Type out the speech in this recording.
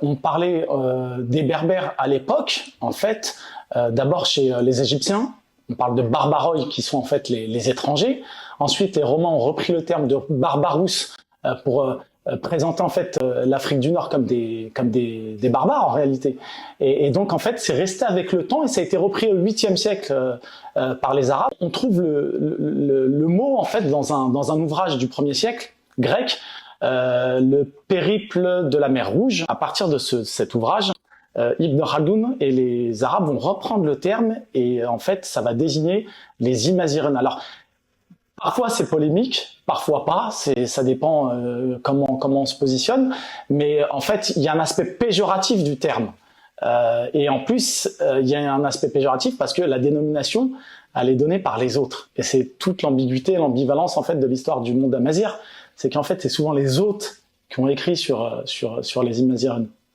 On parlait des Berbères à l'époque, en fait, d'abord chez les Égyptiens. On parle de barbaroi qui sont en fait les étrangers. Ensuite, les Romains ont repris le terme de barbarus pour présenter en fait l'Afrique du Nord comme des barbares en réalité. Et donc en fait, c'est resté avec le temps et ça a été repris au 8e siècle par les Arabes. On trouve le mot en fait dans un ouvrage du 1er siècle grec, le périple de la mer Rouge. À partir de cet ouvrage, Ibn Khaldoun et les Arabes vont reprendre le terme et en fait ça va désigner les Imazighen. Alors parfois c'est polémique, parfois pas, ça dépend comment on se positionne, mais en fait il y a un aspect péjoratif du terme. Et en plus il y a un aspect péjoratif parce que la dénomination elle est donnée par les autres. Et c'est toute l'ambiguïté, l'ambivalence en fait de l'histoire du monde amazigh, c'est qu'en fait c'est souvent les autres qui ont écrit sur les Imazighen.